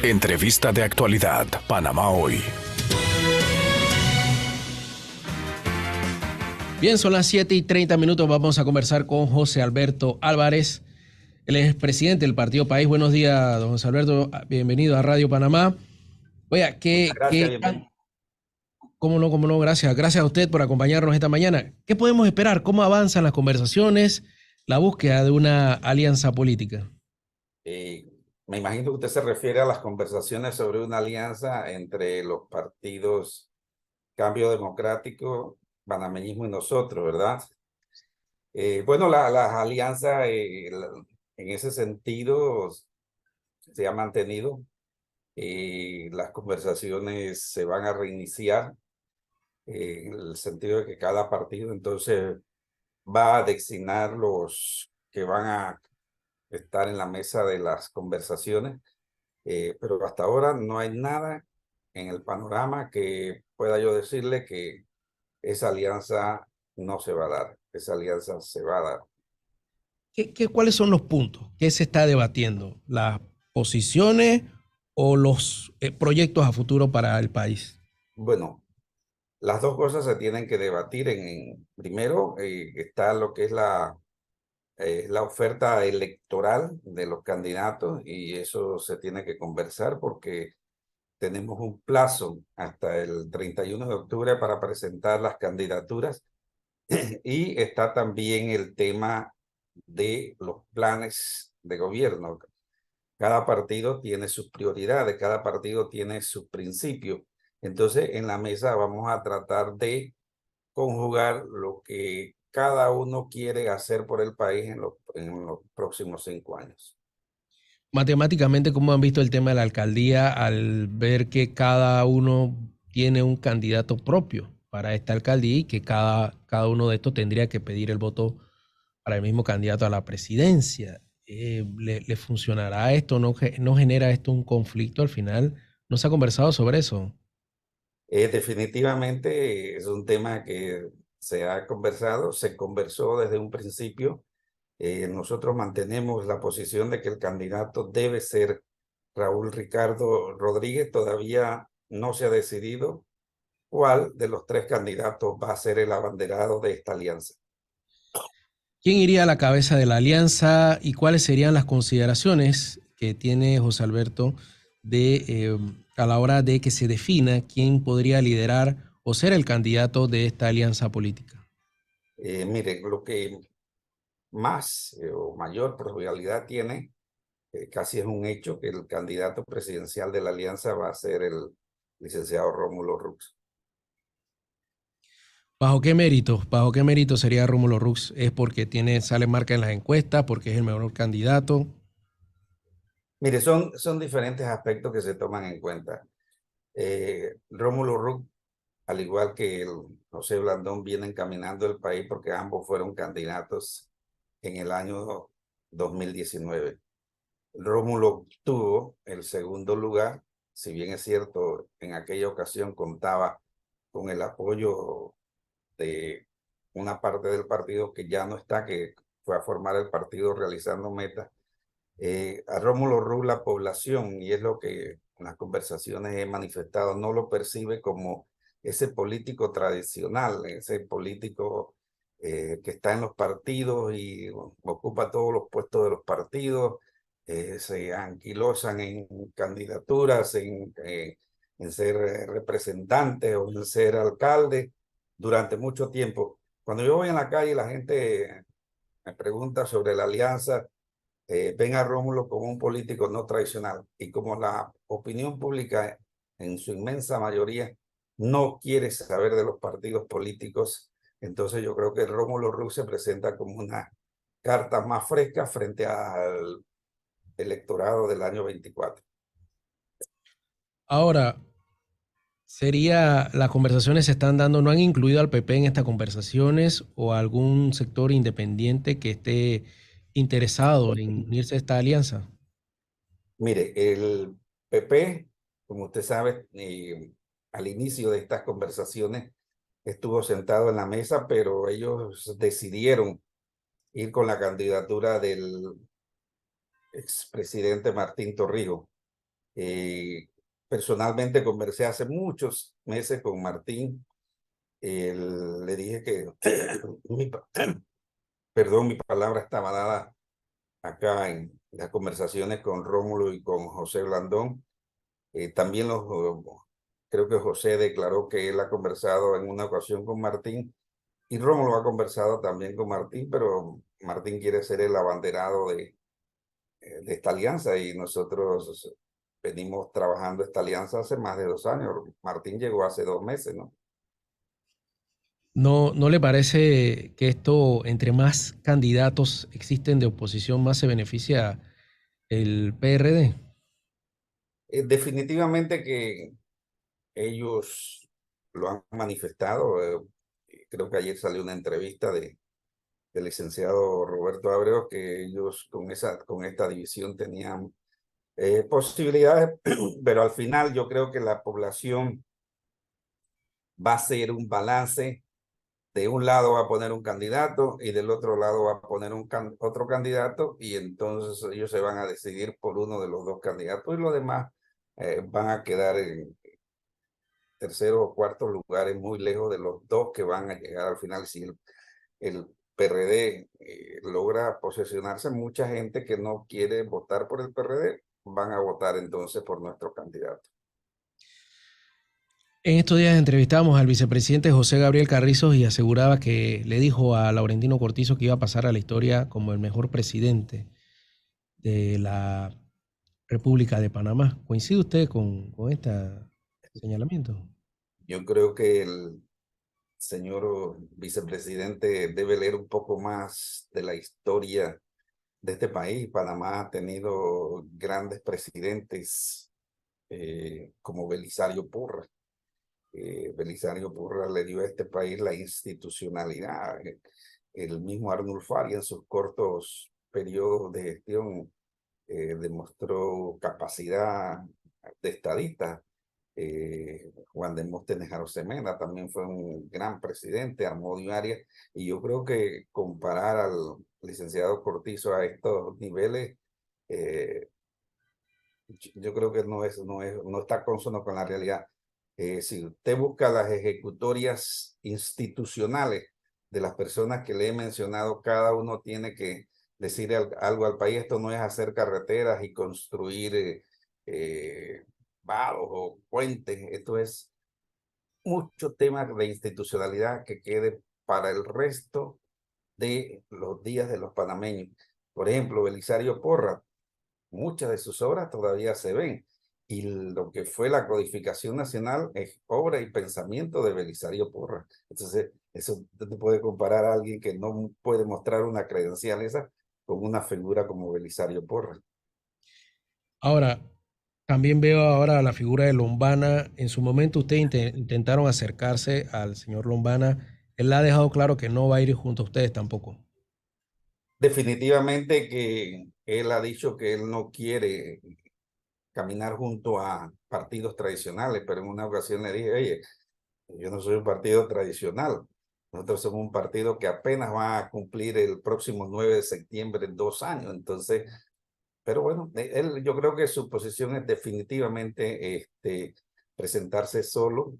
Entrevista de actualidad, Panamá Hoy. Bien, son las 7:30. Vamos a conversar con José Alberto Álvarez. Él es presidente del Partido País. Buenos días, don José Alberto. Bienvenido a Radio Panamá. Oiga, Muchas gracias, bienvenido. ¿Cómo no? Gracias. Gracias a usted por acompañarnos esta mañana. ¿Qué podemos esperar? ¿Cómo avanzan las conversaciones, la búsqueda de una alianza política? Me imagino que usted se refiere a las conversaciones sobre una alianza entre los partidos Cambio Democrático, Panameñismo y nosotros, ¿verdad? Bueno, las alianzas en ese sentido se ha mantenido. Las conversaciones se van a reiniciar en el sentido de que cada partido entonces va a designar los que van a estar en la mesa de las conversaciones, pero hasta ahora no hay nada en el panorama que pueda yo decirle que esa alianza no se va a dar, esa alianza se va a dar. ¿Cuáles son los puntos? ¿Qué se está debatiendo? ¿Las posiciones o los proyectos a futuro para el país? Bueno, las dos cosas se tienen que debatir. Primero está lo que es la oferta electoral de los candidatos, y eso se tiene que conversar porque tenemos un plazo hasta el 31 de octubre para presentar las candidaturas. Y está también el tema de los planes de gobierno. Cada partido tiene sus prioridades, cada partido tiene sus principios. Entonces, en la mesa vamos a tratar de conjugar lo que cada uno quiere hacer por el país en los próximos 5 años. Matemáticamente, ¿cómo han visto el tema de la alcaldía al ver que cada uno tiene un candidato propio para esta alcaldía y que cada uno de estos tendría que pedir el voto para el mismo candidato a la presidencia? ¿Le funcionará esto? ¿No genera esto un conflicto al final? ¿No se ha conversado sobre eso? Definitivamente es un tema que se ha conversado, se conversó desde un principio. Nosotros mantenemos la posición de que el candidato debe ser Raúl Ricardo Rodríguez. Todavía no se ha decidido cuál de los 3 candidatos va a ser el abanderado de esta alianza. ¿Quién iría a la cabeza de la alianza y cuáles serían las consideraciones que tiene José Alberto a la hora de que se defina quién podría liderar o ser el candidato de esta alianza política? Miren, lo que más o mayor probabilidad tiene, casi es un hecho, que el candidato presidencial de la alianza va a ser el licenciado Rómulo Rux. ¿Bajo qué mérito sería Rómulo Rux? ¿Es porque sale marca en las encuestas, porque es el mejor candidato? Mire, son diferentes aspectos que se toman en cuenta. Rómulo Rux, al igual que José Blandón, vienen caminando el país porque ambos fueron candidatos en el año 2019. Rómulo tuvo el segundo lugar, si bien es cierto, en aquella ocasión contaba con el apoyo de una parte del partido que ya no está, que fue a formar el partido Realizando Metas. A Rómulo Rux la población, y es lo que en las conversaciones he manifestado, no lo percibe como ese político tradicional, ese político que está en los partidos y ocupa todos los puestos de los partidos, se anquilosan en candidaturas, en ser representantes o en ser alcalde durante mucho tiempo. Cuando yo voy en la calle, la gente me pregunta sobre la alianza. Ven a Rómulo como un político no tradicional, y como la opinión pública en su inmensa mayoría no quiere saber de los partidos políticos, entonces yo creo que Rómulo Rux se presenta como una carta más fresca frente al electorado del año 24. Ahora, las conversaciones se están dando, ¿no han incluido al PP en estas conversaciones o algún sector independiente que esté interesado en unirse a esta alianza? Mire, el PP, como usted sabe, al inicio de estas conversaciones estuvo sentado en la mesa, pero ellos decidieron ir con la candidatura del expresidente Martín Torrijos. Personalmente conversé hace muchos meses con Martín. Le dije que perdón, mi palabra estaba dada acá en las conversaciones con Rómulo y con José Blandón. También creo que José declaró que él ha conversado en una ocasión con Martín y Rómulo ha conversado también con Martín, pero Martín quiere ser el abanderado de esta alianza y nosotros venimos trabajando esta alianza hace más de 2 años. Martín llegó hace 2 meses, ¿no? ¿No le parece que esto, entre más candidatos existen de oposición, más se beneficia el PRD? Definitivamente que ellos lo han manifestado. Creo que ayer salió una entrevista del licenciado Roberto Abreu que ellos con esta división tenían posibilidades, pero al final yo creo que la población va a ser un balance. De un lado va a poner un candidato y del otro lado va a poner otro candidato y entonces ellos se van a decidir por uno de los dos candidatos y los demás van a quedar en tercero o cuarto lugares muy lejos de los dos que van a llegar al final. Si el PRD logra posesionarse, mucha gente que no quiere votar por el PRD van a votar entonces por nuestro candidato. En estos días entrevistamos al vicepresidente José Gabriel Carrizos y aseguraba que le dijo a Laurentino Cortizo que iba a pasar a la historia como el mejor presidente de la República de Panamá. ¿Coincide usted con este señalamiento? Yo creo que el señor vicepresidente debe leer un poco más de la historia de este país. Panamá ha tenido grandes presidentes como Belisario Porras. Belisario Porras le dio a este país la institucionalidad. El mismo Arnulfo Faria en sus cortos periodos de gestión demostró capacidad de estadista. Juan Demóstenes Arosemena también fue un gran presidente, Armodio Arias, y yo creo que comparar al licenciado Cortizo a estos niveles, yo creo que no está consono con la realidad. Si usted busca las ejecutorias institucionales de las personas que le he mencionado, cada uno tiene que decir algo al país. Esto no es hacer carreteras y construir vados o puentes. Esto es mucho tema de institucionalidad que quede para el resto de los días de los panameños. Por ejemplo, Belisario Porras, muchas de sus obras todavía se ven. Y lo que fue la codificación nacional es obra y pensamiento de Belisario Porras. Entonces, eso usted te puede comparar a alguien que no puede mostrar una credencial esa con una figura como Belisario Porras. Ahora, también veo ahora la figura de Lombana. En su momento ustedes intentaron acercarse al señor Lombana. Él ha dejado claro que no va a ir junto a ustedes tampoco. Definitivamente que él ha dicho que él no quiere caminar junto a partidos tradicionales, pero en una ocasión le dije, oye, yo no soy un partido tradicional. Nosotros somos un partido que apenas va a cumplir el próximo 9 de septiembre 2 años. Entonces, pero bueno, yo creo que su posición es definitivamente presentarse solo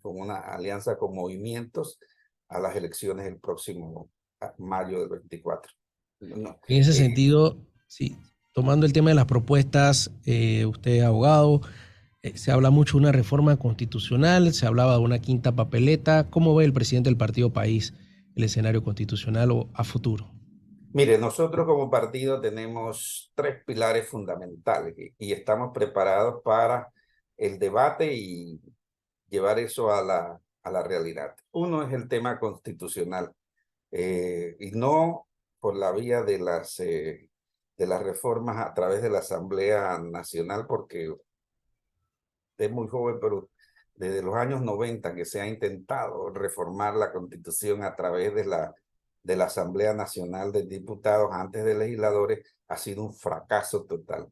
con una alianza con movimientos a las elecciones el próximo mayo del 24. No, En ese eh, sentido, sí, tomando el tema de las propuestas, usted es abogado, se habla mucho de una reforma constitucional, se hablaba de una quinta papeleta. ¿Cómo ve el presidente del Partido País el escenario constitucional o a futuro? Mire, nosotros como partido tenemos 3 pilares fundamentales y estamos preparados para el debate y llevar eso a la realidad. Uno es el tema constitucional y no por la vía de las reformas a través de la Asamblea Nacional, porque es muy joven, pero desde los años 90 que se ha intentado reformar la Constitución a través de la Asamblea Nacional de Diputados antes de legisladores, ha sido un fracaso total.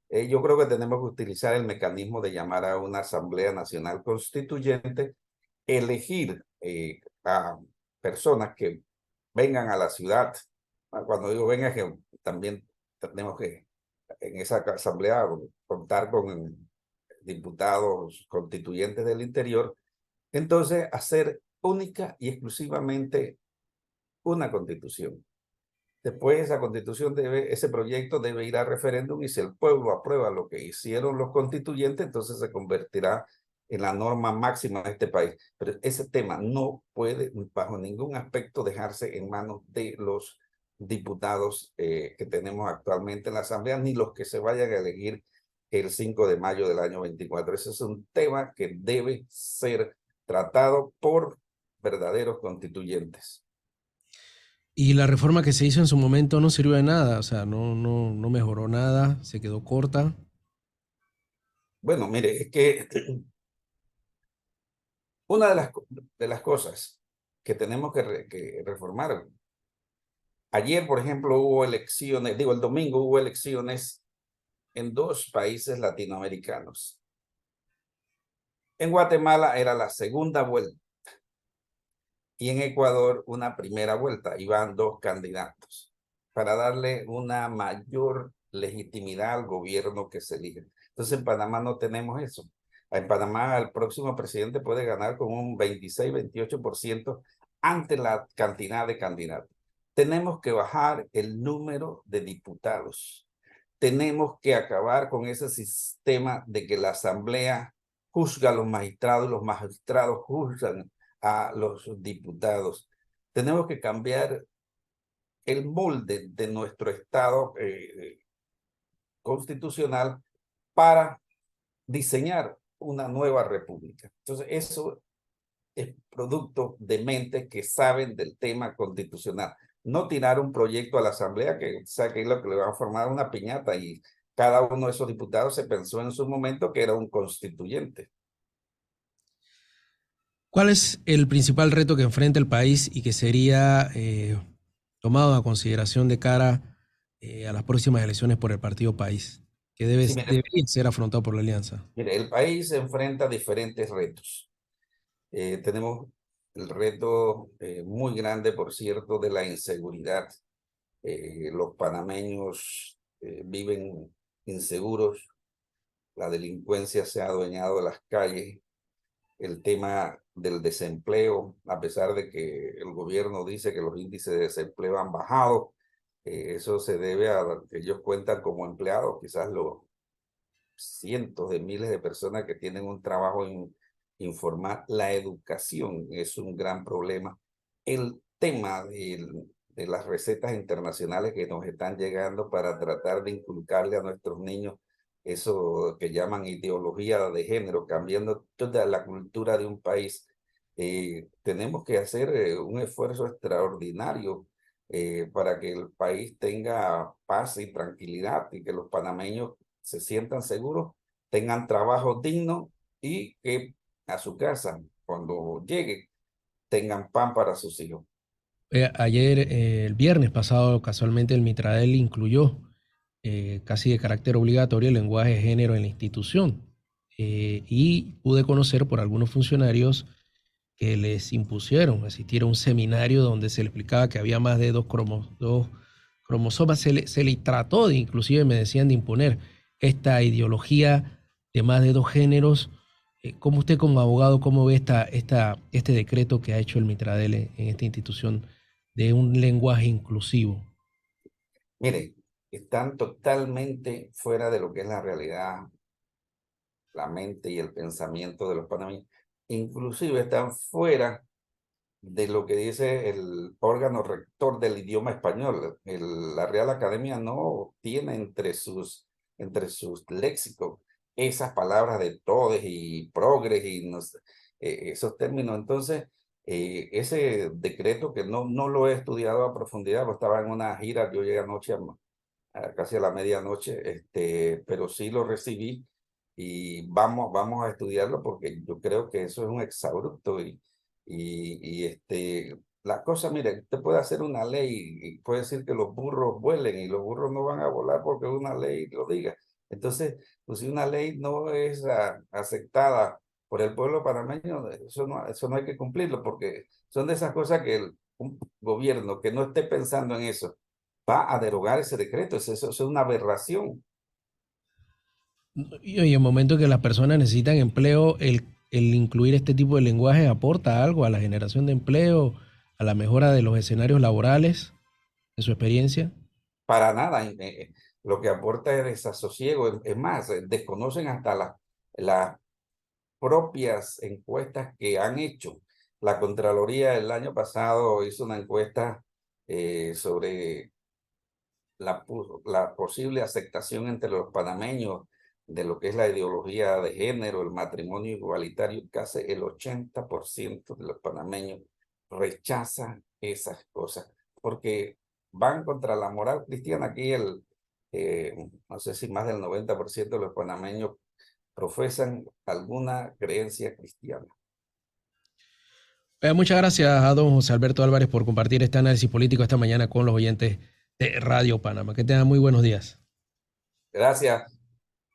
Yo creo que tenemos que utilizar el mecanismo de llamar a una Asamblea Nacional Constituyente, elegir a personas que vengan a la ciudad. Cuando digo vengan, que también tenemos que en esa asamblea contar con diputados constituyentes del interior, entonces hacer única y exclusivamente una constitución. Después esa constitución ese proyecto debe ir a referéndum y si el pueblo aprueba lo que hicieron los constituyentes, entonces se convertirá en la norma máxima de este país. Pero ese tema no puede bajo ningún aspecto dejarse en manos de los diputados que tenemos actualmente en la Asamblea, ni los que se vayan a elegir el 5 de mayo del año 24. Ese es un tema que debe ser tratado por verdaderos constituyentes. Y la reforma que se hizo en su momento no sirvió de nada, o sea, no mejoró nada, se quedó corta. Bueno, mire, es que una de las cosas que tenemos que reformar, ayer, por ejemplo, hubo elecciones, el domingo hubo elecciones en 2 países latinoamericanos. En Guatemala era la segunda vuelta y en Ecuador una primera vuelta. Iban 2 candidatos para darle una mayor legitimidad al gobierno que se elige. Entonces en Panamá no tenemos eso. En Panamá el próximo presidente puede ganar con un 26-28% ante la cantidad de candidatos. Tenemos que bajar el número de diputados. Tenemos que acabar con ese sistema de que la asamblea juzga a los magistrados y los magistrados juzgan a los diputados. Tenemos que cambiar el molde de nuestro Estado constitucional para diseñar una nueva república. Entonces, eso es producto de mentes que saben del tema constitucional. No tirar un proyecto a la Asamblea que saque lo que le va a formar una piñata y cada uno de esos diputados se pensó en su momento que era un constituyente. ¿Cuál es el principal reto que enfrenta el país y que sería tomado a consideración de cara a las próximas elecciones por el Partido País, que debería ser afrontado por la Alianza? Mire, el país se enfrenta a diferentes retos. Tenemos el reto muy grande, por cierto, de la inseguridad. Los panameños viven inseguros, la delincuencia se ha adueñado de las calles, el tema del desempleo, a pesar de que el gobierno dice que los índices de desempleo han bajado, eso se debe a que ellos cuentan como empleados, quizás los cientos de miles de personas que tienen un trabajo informal. La educación es un gran problema. El tema de las recetas internacionales que nos están llegando para tratar de inculcarle a nuestros niños eso que llaman ideología de género, cambiando toda la cultura de un país. Tenemos que hacer un esfuerzo extraordinario para que el país tenga paz y tranquilidad y que los panameños se sientan seguros, tengan trabajo digno y que a su casa, cuando llegue, tengan pan para sus hijos. Ayer, el viernes pasado, casualmente el Mitradel incluyó casi de carácter obligatorio el lenguaje de género en la institución. Y pude conocer por algunos funcionarios que les impusieron asistir a un seminario donde se le explicaba que había más de dos cromosomas. Se le trató de, inclusive me decían, de imponer esta ideología de más de 2 géneros. ¿Cómo usted como abogado, cómo ve este decreto que ha hecho el Mitradel en esta institución de un lenguaje inclusivo? Mire, están totalmente fuera de lo que es la realidad, la mente y el pensamiento de los panameños. Inclusive están fuera de lo que dice el órgano rector del idioma español. La Real Academia no tiene entre sus léxicos esas palabras de todes y progres y esos términos. Entonces, ese decreto que no lo he estudiado a profundidad, pues estaba en una gira, yo llegué anoche casi a la medianoche, pero sí lo recibí y vamos a estudiarlo porque yo creo que eso es un exabrupto la cosa, mire, usted puede hacer una ley y puede decir que los burros vuelen y los burros no van a volar porque una ley lo diga. Entonces, pues si una ley no es aceptada por el pueblo panameño, eso no hay que cumplirlo porque son de esas cosas que un gobierno que no esté pensando en eso va a derogar ese decreto. Eso es una aberración. Y en el momento que las personas necesitan empleo, el incluir este tipo de lenguaje aporta algo a la generación de empleo, a la mejora de los escenarios laborales, en su experiencia. Para nada, lo que aporta es desasosiego. Es más, desconocen hasta las propias encuestas que han hecho. La Contraloría el año pasado hizo una encuesta sobre la posible aceptación entre los panameños de lo que es la ideología de género, el matrimonio igualitario. Casi el 80% de los panameños rechaza esas cosas porque van contra la moral cristiana. Aquí no sé si más del 90% de los panameños profesan alguna creencia cristiana. Muchas gracias a don José Alberto Álvarez por compartir este análisis político esta mañana con los oyentes de Radio Panamá. Que tengan muy buenos días. Gracias.